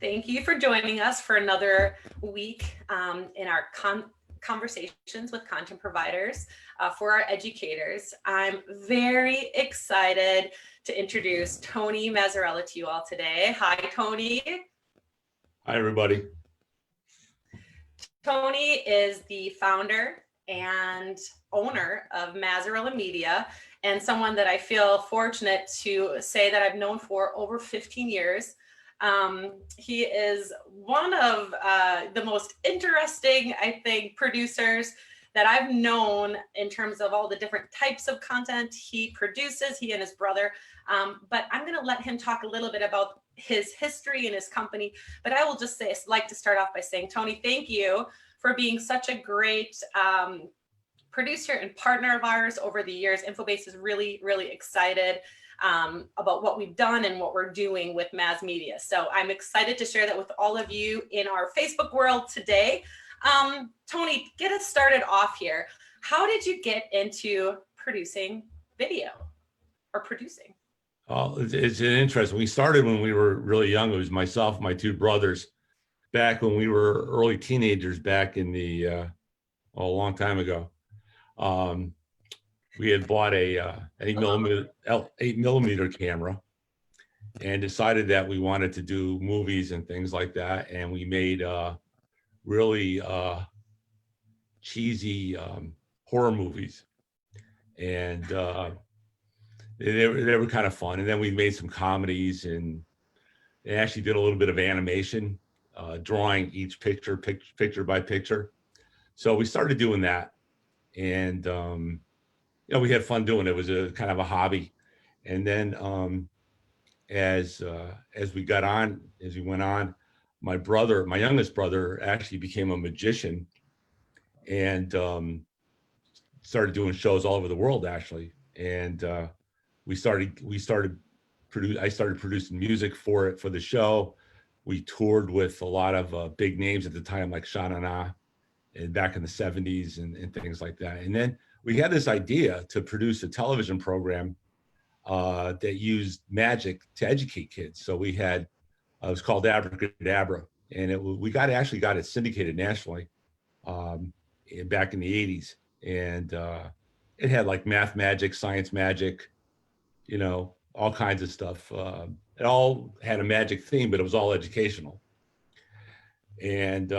Thank you for joining us for another week in our conversations with content providers for our educators. I'm very excited to introduce Tony Mazzarella to you all today. Hi, Tony. Hi, everybody. Tony is the founder and owner of Mazzarella Media, and someone that I feel fortunate to say that I've known for over 15 years. He is one of the most interesting, I think, producers that I've known in terms of all the different types of content he produces, he and his brother. But I'm going to let him talk a little bit about his history and his company. But I will just like to start off by saying, Tony, thank you for being such a great producer and partner of ours over the years. Infobase is really, really excited about what we've done and what we're doing with Maz Media. So I'm excited to share that with all of you in our Facebook world today. Tony, get us started off here. How did you get into producing video or producing? It's interesting. We started when we were really young. It was myself, my two brothers, back when we were early teenagers, back in the a long time ago. We had bought a 8mm camera and decided that we wanted to do movies and things like that. And we made really cheesy horror movies, and they were kind of fun. And then we made some comedies and actually did a little bit of animation, drawing each picture by picture. So we started doing that, and we had fun doing it. It was a kind of a hobby. And then as we went on, my youngest brother actually became a magician and started doing shows all over the world, actually. And I started producing music for the show. We toured with a lot of big names at the time, like Sha Na Na, and back in the 70s and things like that. And then we had this idea to produce a television program that used magic to educate kids. So we had, it was called Abracadabra, and we actually got it syndicated nationally back in the 80s. And it had like math magic, science magic, all kinds of stuff. It all had a magic theme, but it was all educational. And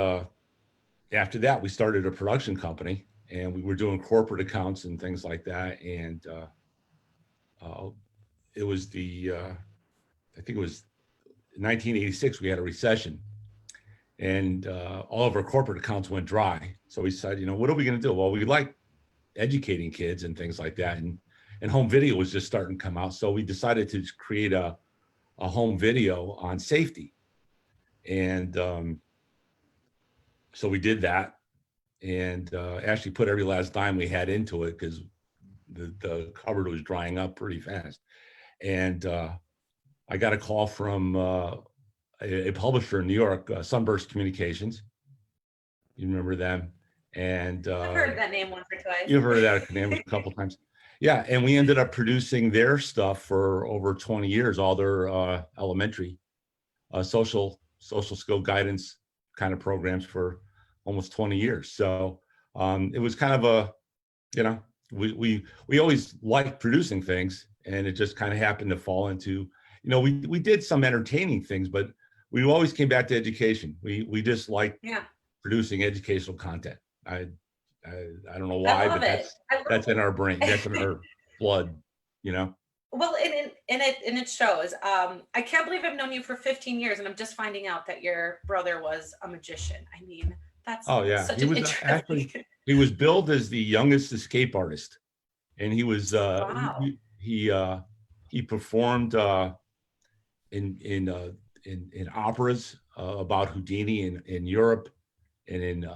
after that, we started a production company, and we were doing corporate accounts and things like that. And it was I think it was 1986, we had a recession, and all of our corporate accounts went dry. So we decided, what are we going to do? Well, we like educating kids and things like that. And home video was just starting to come out. So we decided to create a home video on safety. And so we did that, and actually put every last dime we had into it, because the cupboard was drying up pretty fast. And I got a call from a publisher in New York, Sunburst Communications. You remember them? And I've heard that name once or twice. You've heard that name a couple times. Yeah, and we ended up producing their stuff for over 20 years, all their elementary social skill guidance kind of programs for almost 20 years. So it was kind of we always liked producing things, and it just kind of happened to fall into, we did some entertaining things, but we always came back to education. We just liked producing educational content. I don't know why, but that's in our brain. That's in our blood, Well, and it shows. I can't believe I've known you for 15 years, and I'm just finding out that your brother was a magician. I mean, that's such an interesting. He was billed as the youngest escape artist, and he was wow. he performed in operas about Houdini in Europe and in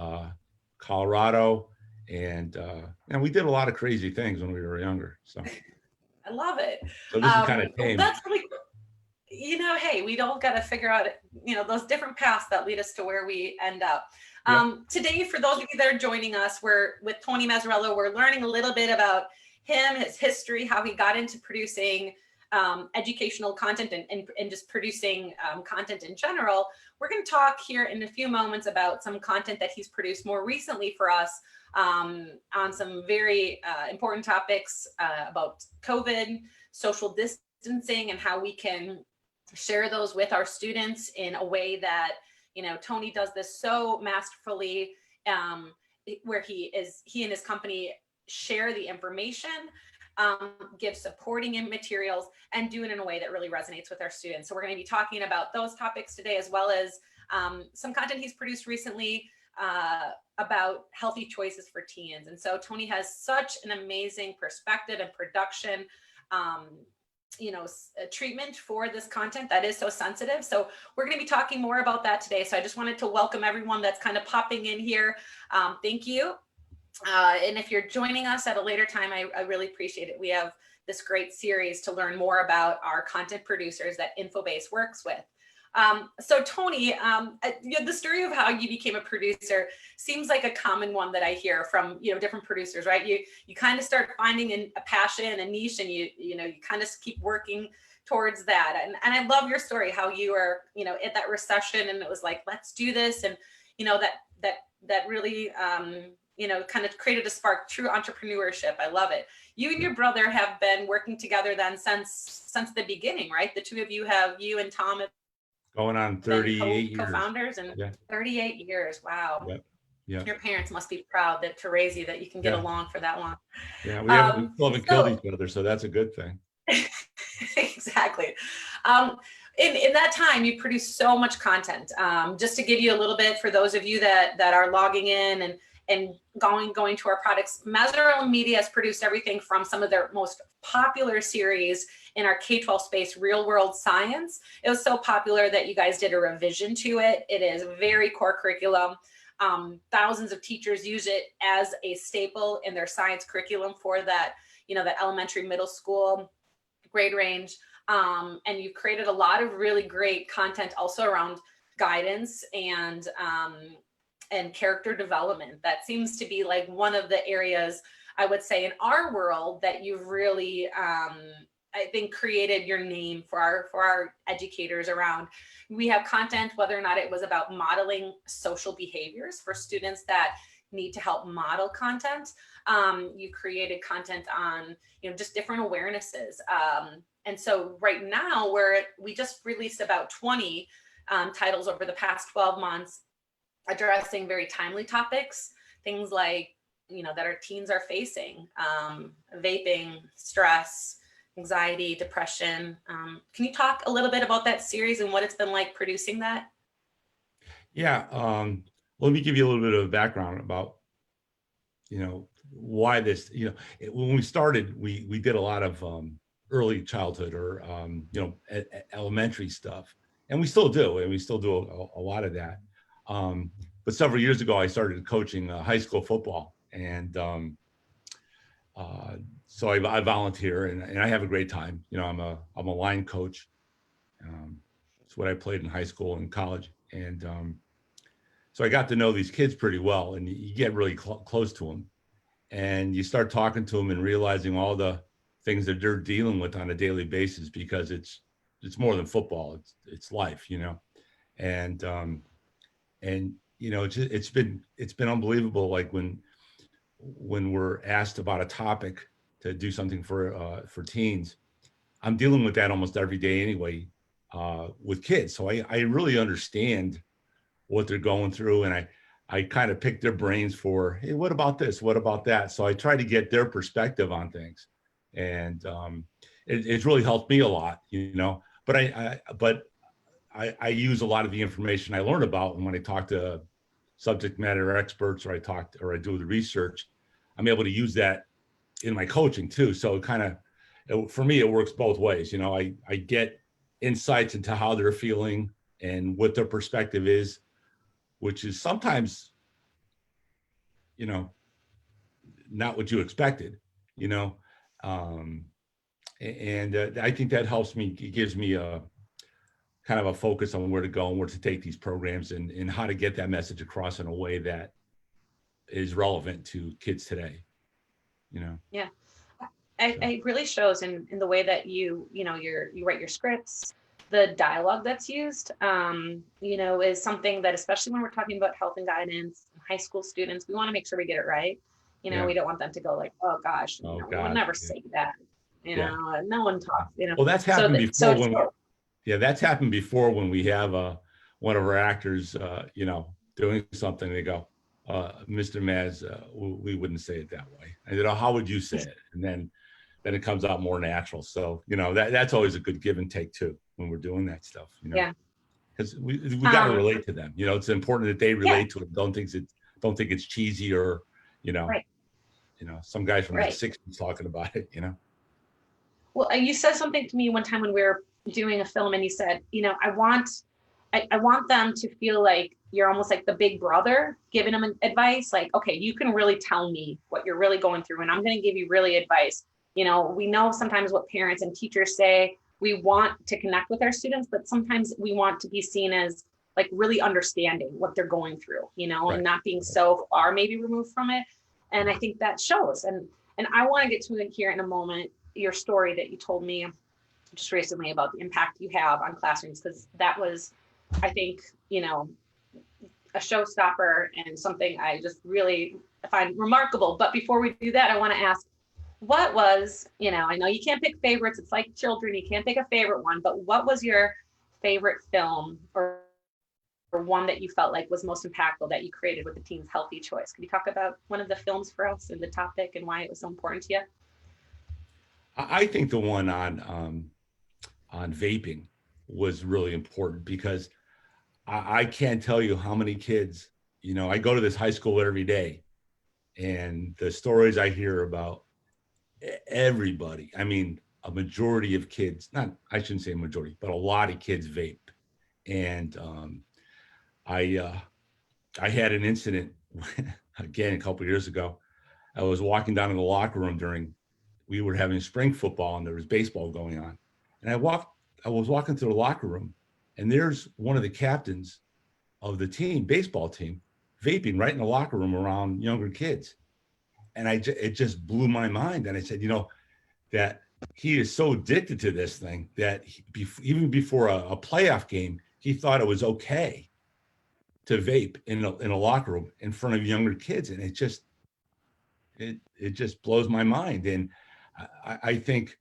Colorado, and we did a lot of crazy things when we were younger. So I love it. So this is kind of tame. That's really cool. Hey, we don't got to figure out those different paths that lead us to where we end up. Today, for those of you that are joining us, we're with Tony Mazzarella. We're learning a little bit about him, his history, how he got into producing educational content and just producing content in general. We're going to talk here in a few moments about some content that he's produced more recently for us on some very important topics about COVID, social distancing, and how we can share those with our students in a way that, Tony does this so masterfully, where he and his company share the information, give supporting materials, and do it in a way that really resonates with our students. So we're going to be talking about those topics today, as well as some content he's produced recently about healthy choices for teens. And so Tony has such an amazing perspective and production, treatment for this content that is so sensitive. So we're going to be talking more about that today. So I just wanted to welcome everyone that's kind of popping in here. Thank you. And if you're joining us at a later time, I really appreciate it. We have this great series to learn more about our content producers that Infobase works with. So Tony, the story of how you became a producer seems like a common one that I hear from, different producers, right? You kind of start finding a passion, a niche, and you kind of keep working towards that. And I love your story, how you were, at that recession, and it was like, let's do this. And, that really, kind of created a spark, true entrepreneurship. I love it. You and your brother have been working together then since the beginning, right? The two of you and Tom have going on 38 years. Co-founders and 38 years. Wow. Yep. Yeah. Your parents must be proud to raise you, that you can get along for that long. Yeah, we still haven't killed each other, so that's a good thing. Exactly. In that time, you produced so much content. Just to give you a little bit, for those of you that are logging in and going to our products, Mazzarella Media has produced everything from some of their most popular series in our K-12 space, Real World Science. It was so popular that you guys did a revision to it. It is a very core curriculum. Thousands of teachers use it as a staple in their science curriculum for that, that elementary, middle school grade range. And you've created a lot of really great content also around guidance and character development. That seems to be like one of the areas, I would say, in our world that you've really, I think, created your name for our educators around. We have content, whether or not it was about modeling social behaviors for students that need to help model content. You created content on, just different awarenesses. And so right now we just released about 20 titles over the past 12 months, addressing very timely topics, things like, that our teens are facing, vaping, stress, anxiety, depression. Can you talk a little bit about that series and what it's been like producing that? Yeah. Let me give you a little bit of background about, why this, when we started, we did a lot of early childhood or, elementary stuff, and we still do, a lot of that. But several years ago, I started coaching high school football, and so I volunteer, and I have a great time. I'm a line coach. It's what I played in high school and college, and so I got to know these kids pretty well, and you get really close to them, and you start talking to them and realizing all the things that they're dealing with on a daily basis, because it's more than football. It's life, and it's been unbelievable. Like when we're asked about a topic to do something for teens, I'm dealing with that almost every day anyway, with kids. So I really understand what they're going through, and I kind of pick their brains for, hey, what about this? What about that? So I try to get their perspective on things, and it's really helped me a lot, But I use a lot of the information I learn about, and when I talk to subject matter experts, or I do the research, I'm able to use that in my coaching too. So for me, it works both ways. I get insights into how they're feeling and what their perspective is, which is sometimes, not what you expected, and I think that helps me. It gives me a kind of a focus on where to go and where to take these programs, and how to get that message across in a way that is relevant to kids today. Yeah. it really shows in the way that you write your scripts. The dialogue that's used, is something that, especially when we're talking about health and guidance, high school students, we want to make sure we get it right. Yeah. We don't want them to go like, oh gosh, Oh we would God. never Yeah. say that. Yeah. No one talks. Well, that's So happened so before it's when yeah, that's happened before when we have one of our actors, doing something. They go, Mr. Maz, we wouldn't say it that way. And how would you say it? And then it comes out more natural. So that's always a good give and take too when we're doing that stuff. Yeah. Because we got to relate to them. It's important that they relate to it. Don't think it's cheesy or Right. Some guys from the Right. 60s talking about it. Well, you said something to me one time when we were doing a film, and you said, I want them to feel like you're almost like the big brother giving them advice. Like, okay, you can really tell me what you're really going through, and I'm going to give you really advice. We know sometimes what parents and teachers say. We want to connect with our students, but sometimes we want to be seen as like really understanding what they're going through, Right. and not being so far maybe removed from it. And I think that shows. And I want to get to it here in a moment, your story that you told me just recently about the impact you have on classrooms, because that was, I think, a showstopper and something I just really find remarkable. But before we do that, I want to ask, what was, I know you can't pick favorites. It's like children, you can't pick a favorite one, but what was your favorite film or one that you felt like was most impactful that you created with the Teens Healthy Choice? Could you talk about one of the films for us and the topic and why it was so important to you? I think the one on vaping was really important because I can't tell you how many kids, I go to this high school every day, and the stories I hear about everybody, I mean, a majority of kids, I shouldn't say majority, but a lot of kids vape. And I had an incident again a couple of years ago. I was walking down in the locker room we were having spring football and there was baseball going on. And I was walking through the locker room, and there's one of the captains of the baseball team, vaping right in the locker room around younger kids. And it just blew my mind. And I said, that he is so addicted to this thing that even before a playoff game, he thought it was okay to vape in a locker room in front of younger kids. And it just blows my mind. And I think,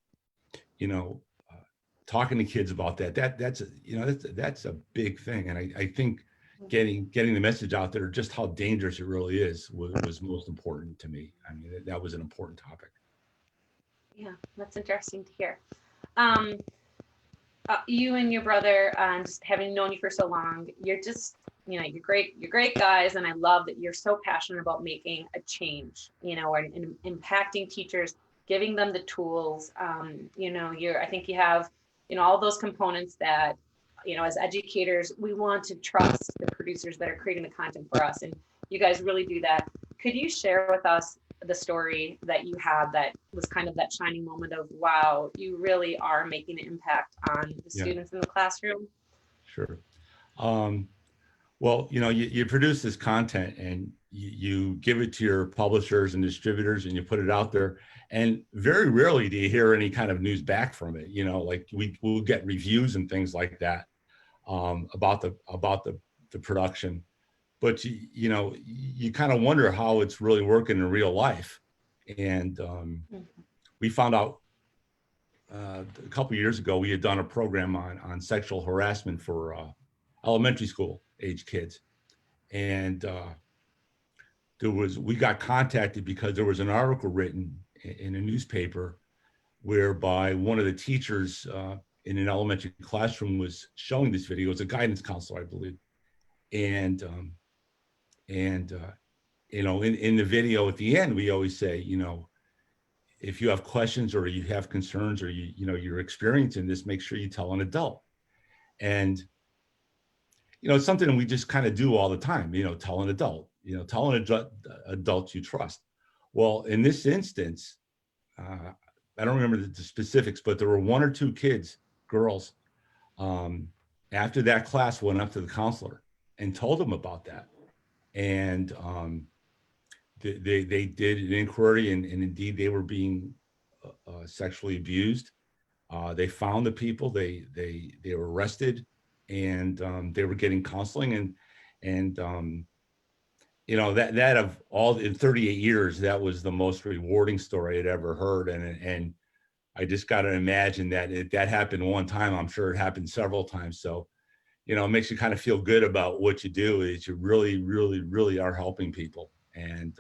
talking to kids about that's a big thing. And I think getting the message out there, just how dangerous it really is, was most important to me. I mean, that was an important topic. Yeah, that's interesting to hear. You and your brother, just having known you for so long, you're just, you're great guys. And I love that you're so passionate about making a change, and impacting teachers, giving them the tools. I think you have, all those components that, as educators, we want to trust the producers that are creating the content for us. And you guys really do that. Could you share with us the story that you had that was kind of that shining moment of, wow, you really are making an impact on the students in the classroom? Sure. Well, you produce this content and you give it to your publishers and distributors and you put it out there. And very rarely do you hear any kind of news back from it. Like we'll get reviews and things like that about the production. But you kind of wonder how it's really working in real life. And we found out a couple of years ago, we had done a program on sexual harassment for elementary school age kids. And we got contacted because there was an article written in a newspaper whereby one of the teachers in an elementary classroom was showing this video. It was a guidance counselor, I believe. And in the video at the end, we always say, if you have questions or you have concerns or you're experiencing this, make sure you tell an adult. And it's something we just kind of do all the time, tell an adult, tell an adult you trust. Well, in this instance, I don't remember the specifics, but there were one or two kids, girls, after that class went up to the counselor and told them about that. And they did an inquiry, and indeed they were being sexually abused. They found the people, they were arrested, and they were getting counseling, and that of all in 38 years, that was the most rewarding story I'd ever heard. And I just got to imagine that if that happened one time, I'm sure it happened several times. So, it makes you kind of feel good about what you do. Is you really, really, really are helping people. And,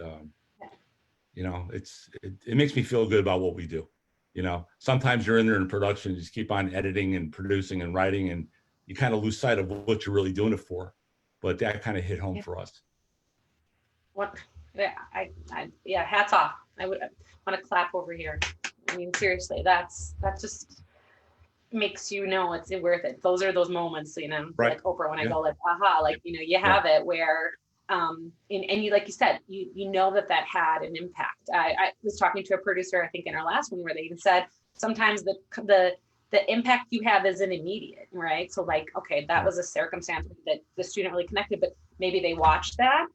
it makes me feel good about what we do. Sometimes you're in there in production, you just keep on editing and producing and writing, and you kind of lose sight of what you're really doing it for. But that kind of hit home for us. What? Yeah, yeah, hats off. I want to clap over here. I mean, seriously, that just makes it's worth it. Those are those moments, Right. like Oprah, when I go like, aha, like, you have it where, and you, like you said, you know that had an impact. I was talking to a producer, I think in our last one, where they even said sometimes the impact you have isn't immediate, right? So like, okay, that was a circumstance that the student really connected, but maybe they watched that,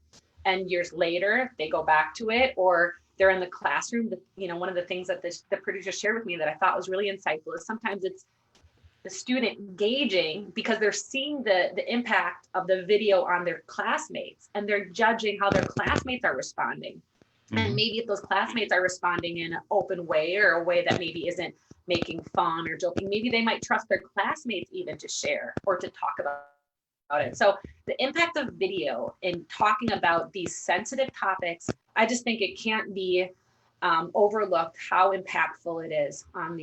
and years later they go back to it, or they're in the classroom. One of the things that the producer shared with me that I thought was really insightful is sometimes it's the student engaging because they're seeing the impact of the video on their classmates, and they're judging how their classmates are responding. Mm-hmm. And maybe if those classmates are responding in an open way, or a way that maybe isn't making fun or joking, maybe they might trust their classmates even to share or to talk about it. So the impact of video in talking about these sensitive topics, I just think it can't be overlooked how impactful it is on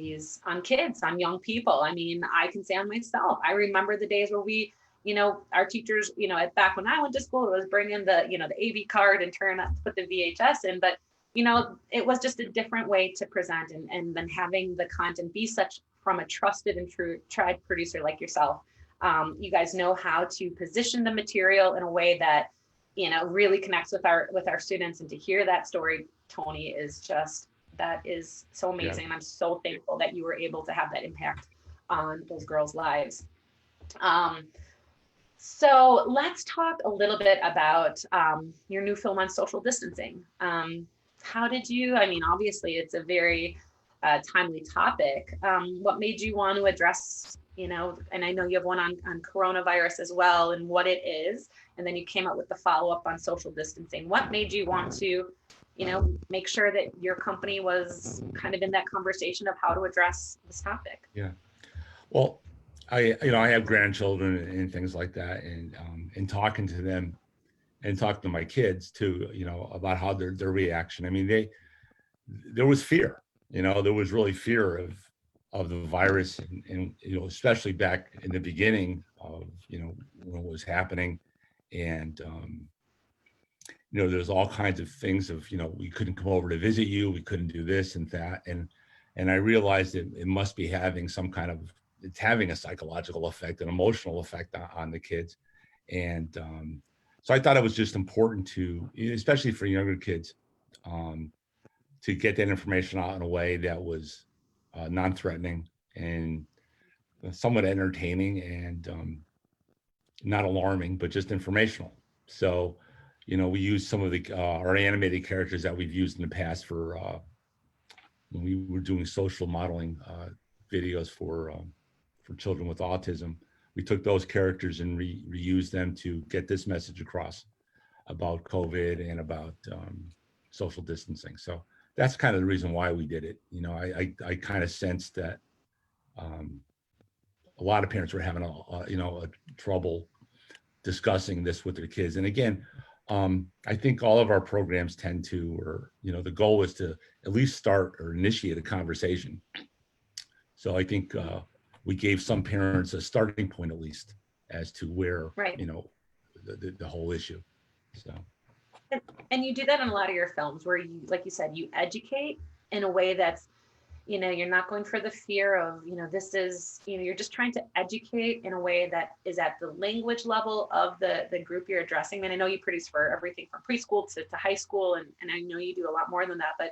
kids, on young people. I mean, I can say on myself, I remember the days where we, our teachers, back when I went to school, it was bring in the AV card and put the VHS in, but it was just a different way to present, and then having the content be such from a trusted and true tried producer like yourself. You guys know how to position the material in a way that really connects with our students, and to hear that story, Tony, that is so amazing. Yeah. And I'm so thankful that you were able to have that impact on those girls' lives. So let's talk a little bit about your new film on social distancing. How did you, obviously it's a very timely topic. What made you want to address, and I know you have one on coronavirus as well, and what it is, and then you came up with the follow-up on social distancing. What made you want to, make sure that your company was kind of in that conversation of how to address this topic? Yeah. Well, I have grandchildren and things like that, and talking to them and talking to my kids too, about how their reaction. I mean, there was fear, there was really fear of the virus, and especially back in the beginning of, when it was happening. And, there's all kinds of things of, we couldn't come over to visit you. We couldn't do this and that. And I realized that it must be having it's having a psychological effect, an emotional effect on the kids. And so I thought it was just important to, especially for younger kids, to get that information out in a way that was non-threatening and somewhat entertaining, and not alarming, but just informational. So, we used some of our animated characters that we've used in the past for when we were doing social modeling videos for children with autism. We took those characters and reused them to get this message across about COVID and about social distancing. So that's kind of the reason why we did it. I kind of sensed that a lot of parents were having a trouble discussing this with their kids. And again, I think all of our programs tend to, or the goal is to at least start or initiate a conversation. So I think we gave some parents a starting point, at least, as to where, right, the whole issue. So. And you do that in a lot of your films, where you, like you said, you educate in a way that's, you're not going for the fear of, this is, you're just trying to educate in a way that is at the language level of the group you're addressing. And I know you produce for everything from preschool to high school, and I know you do a lot more than that, but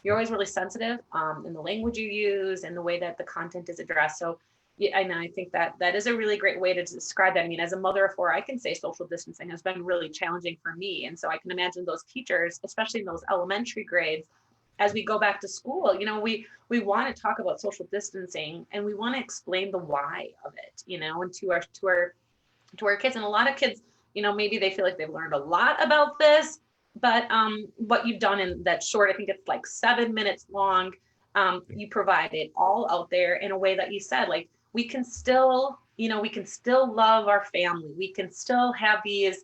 you're always really sensitive in the language you use and the way that the content is addressed. So yeah, and I think that is a really great way to describe that. I mean, as a mother of four, I can say social distancing has been really challenging for me. And so I can imagine those teachers, especially in those elementary grades, as we go back to school, you know, we want to talk about social distancing, and we want to explain the why of it, you know, and to our kids. And a lot of kids, you know, maybe they feel like they've learned a lot about this, but what you've done in that short, I think it's like 7 minutes long, you provide it all out there in a way that you said, like, we can still, you know, we can still love our family. We can still have these,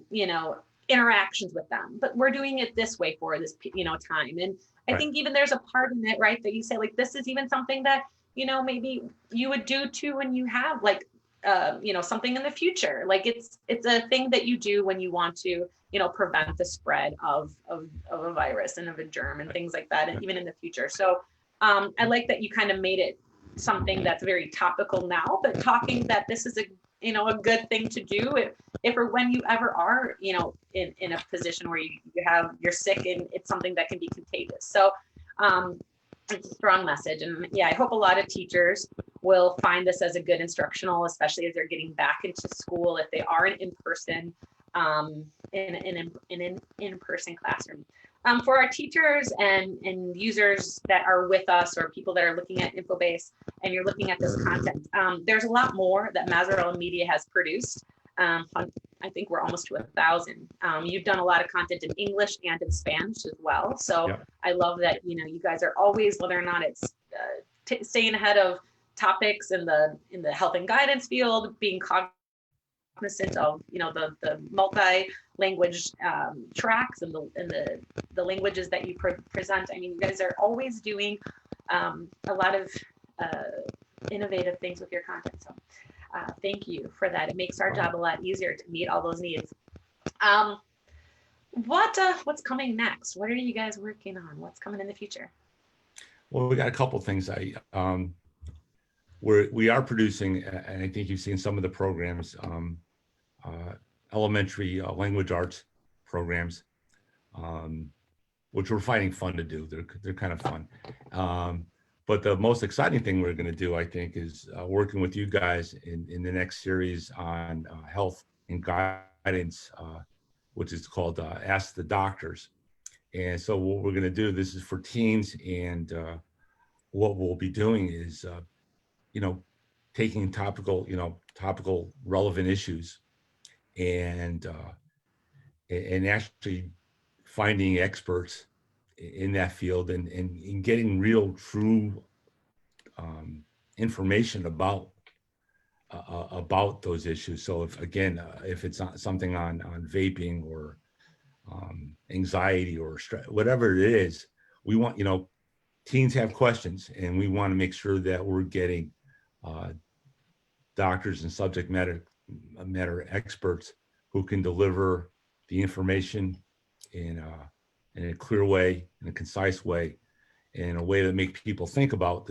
you know, interactions with them, but we're doing it this way for this, you know, time. And I think even there's a part in it, right, that you say, like, this is even something that, you know, maybe you would do too when you have like, you know, something in the future. Like it's a thing that you do when you want to, you know, prevent the spread of a virus and of a germ and things like that, and even in the future. So I like that you kind of made it something that's very topical now, but talking that this is a, you know, a good thing to do if or when you ever are, you know, in a position where you're sick and it's something that can be contagious. So it's a strong message. And yeah, I hope a lot of teachers will find this as a good instructional, especially as they're getting back into school, if they are in person, in an in-person classroom. For our teachers and users that are with us, or people that are looking at InfoBase and you're looking at this content, there's a lot more that Mazzarella Media has produced. I think we're almost to 1,000. You've done a lot of content in English and in Spanish as well. So I love that, you know, you guys are always, whether or not it's staying ahead of topics in the health and guidance field, being cognizant of, you know, the multi-language tracks and the languages that you present. I mean, you guys are always doing a lot of innovative things with your content. So thank you for that. It makes our job a lot easier to meet all those needs. What's coming next? What are you guys working on? What's coming in the future? Well, we got a couple of things. We are producing, and I think you've seen some of the programs, elementary language arts programs, which we're finding fun to do. They're kind of fun. But the most exciting thing we're going to do, I think, is working with you guys in the next series on health and guidance, which is called Ask the Doctors. And so what we're going to do, this is for teens, and what we'll be doing is, you know, taking topical relevant issues and actually finding experts in that field and getting real, true information about those issues. So if it's not something on vaping or anxiety or stress, whatever it is, we want, you know, teens have questions, and we want to make sure that we're getting doctors and subject matter experts who can deliver the information in a clear way, in a concise way, in a way that make people think about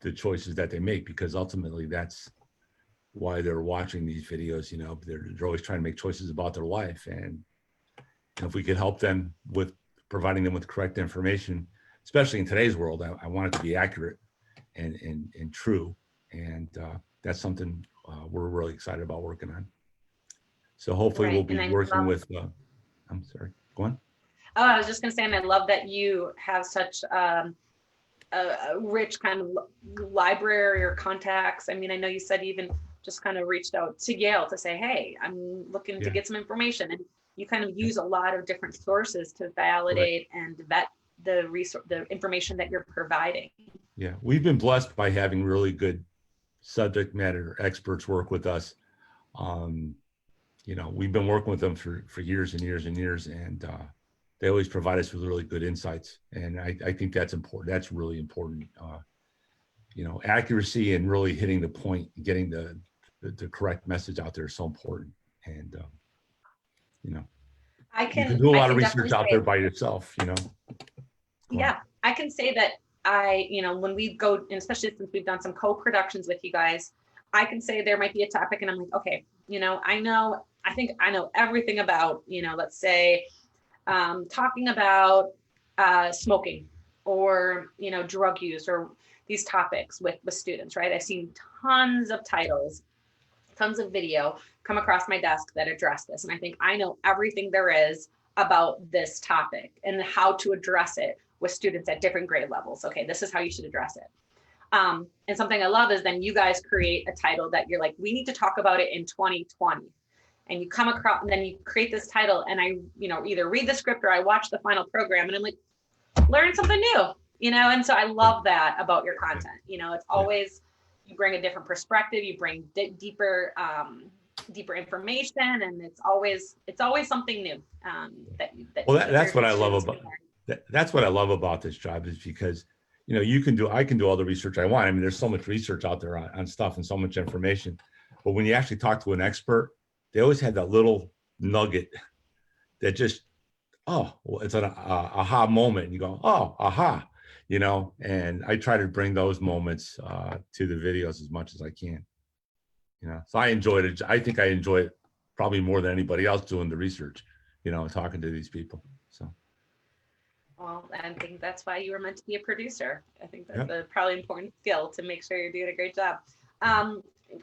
the choices that they make, because ultimately that's why they're watching these videos. You know, they're always trying to make choices about their life, and if we could help them with providing them with correct information, especially in today's world, I want it to be accurate and true, and that's something we're really excited about working on. So hopefully we'll be working with. I'm sorry. Go on. Oh, I was just going to say, and I love that you have such a rich kind of library or contacts. I mean, I know you said you even just kind of reached out to Yale to say, hey, I'm looking to get some information. And you kind of use a lot of different sources to validate and vet the information that you're providing. Yeah, we've been blessed by having really good subject matter experts work with us. You know, we've been working with them for years and years and years, and they always provide us with really good insights. And I think that's important. That's really important. You know, accuracy and really hitting the point, getting the correct message out there is so important. And you know, you can do a lot of research out there by yourself, you know. Yeah, I can say that you know, when we go, and especially since we've done some co-productions with you guys, I can say there might be a topic and I'm like, okay, you know, I think I know everything about, you know, let's say talking about smoking or, you know, drug use or these topics with students, right? I've seen tons of titles, tons of video come across my desk that address this. And I think I know everything there is about this topic and how to address it with students at different grade levels. Okay, this is how you should address it. And something I love is then you guys create a title that you're like, we need to talk about it in 2020. And you come across, and then you create this title, and I, either read the script or I watch the final program, and I'm like, learn something new, and so I love that about your content. It's always, you bring a different perspective, you bring deeper information, and it's always something new. That's what I love about that's what I love about this job, is because I can do all the research I want. I mean, there's so much research out there on stuff and so much information, but when you actually talk to an expert, they always had that little nugget that just, it's an aha moment. And you go, aha, and I try to bring those moments to the videos as much as I can. So I enjoyed it. I think I enjoy it probably more than anybody else doing the research, talking to these people. So. Well, I think that's why you were meant to be a producer. I think that's a probably important skill to make sure you're doing a great job.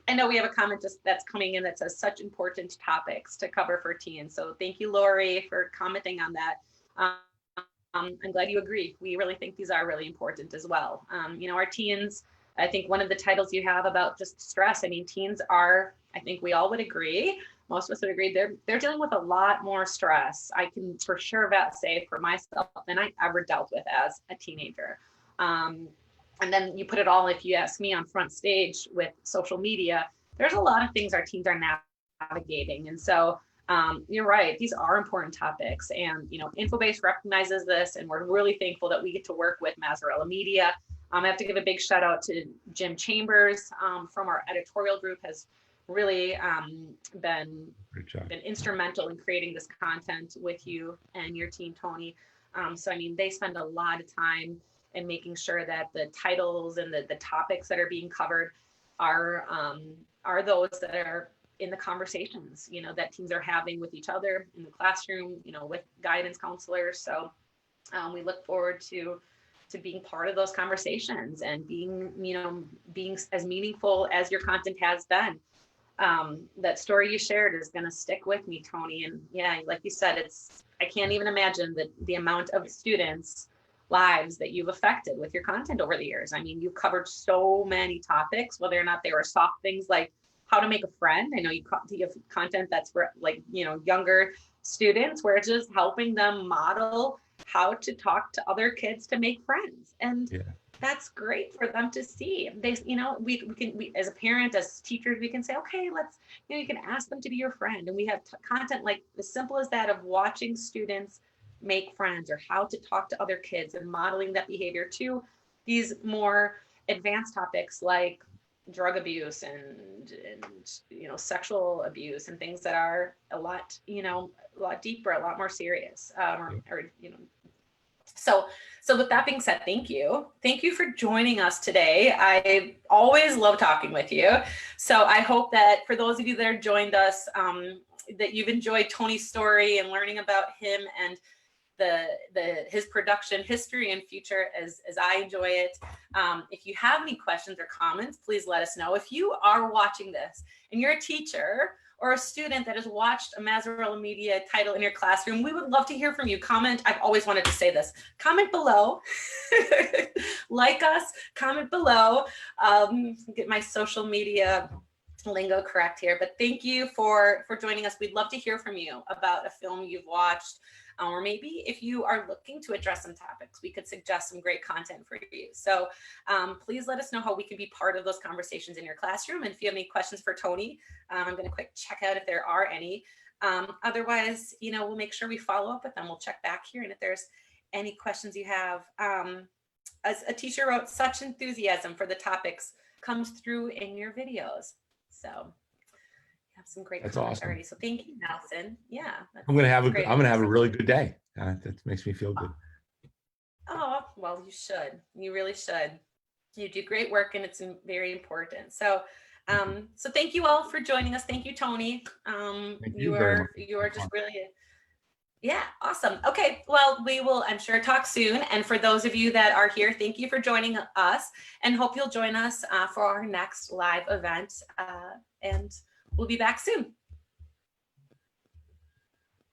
I know we have a comment that's coming in that says such important topics to cover for teens. So thank you, Lori, for commenting on that. I'm glad you agree. We really think these are really important as well. Our teens, I think one of the titles you have about just stress, I mean, teens are, I think we all would agree, most of us would agree, they're dealing with a lot more stress. I can for sure say for myself than I ever dealt with as a teenager. And then you put it all, if you ask me, on front stage with social media, there's a lot of things our teens are navigating. And so you're right, these are important topics. And, InfoBase recognizes this, and we're really thankful that we get to work with Mazzarella Media. I have to give a big shout out to Jim Chambers from our editorial group, has really been instrumental in creating this content with you and your team, Tony. So, I mean, they spend a lot of time and making sure that the titles and the topics that are being covered are those that are in the conversations, that teens are having with each other in the classroom, with guidance counselors. So we look forward to being part of those conversations and being as meaningful as your content has been. That story you shared is going to stick with me, Tony. And yeah, like you said, I can't even imagine the amount of students' lives that you've affected with your content over the years. I mean, you've covered so many topics, whether or not they were soft things like how to make a friend. I know you have content that's for younger students, where it's just helping them model how to talk to other kids to make friends. And that's great for them to see. They, we can as a parent, as teachers, we can say, okay, let's, you can ask them to be your friend. And we have content like as simple as that, of watching students make friends, or how to talk to other kids and modeling that behavior, to these more advanced topics like drug abuse and sexual abuse, and things that are a lot deeper, a lot more serious, So with that being said, thank you for joining us today. I always love talking with you. So I hope that for those of you that have joined us, that you've enjoyed Tony's story and learning about him and his production history and future as I enjoy it. If you have any questions or comments, please let us know. If you are watching this and you're a teacher or a student that has watched a Mazzarella Media title in your classroom, we would love to hear from you. Comment. I've always wanted to say this. Comment below. Like us. Comment below. Get my social media lingo correct here. But thank you for joining us. We'd love to hear from you about a film you've watched. Or maybe if you are looking to address some topics, we could suggest some great content for you. So please let us know how we can be part of those conversations in your classroom. And if you have any questions for Tony, I'm going to quick check out if there are any. Otherwise, we'll make sure we follow up with them. We'll check back here. And if there's any questions you have, as a teacher wrote, such enthusiasm for the topics comes through in your videos. So have some great comments already. So thank you, Nelson. Yeah. I'm gonna have a really good day. That makes me feel good. Oh, well, you should. You really should. You do great work, and it's very important. So so thank you all for joining us. Thank you, Tony. You are just really awesome. Okay, well, we will, I'm sure, talk soon. And for those of you that are here, thank you for joining us, and hope you'll join us for our next live event. And we'll be back soon.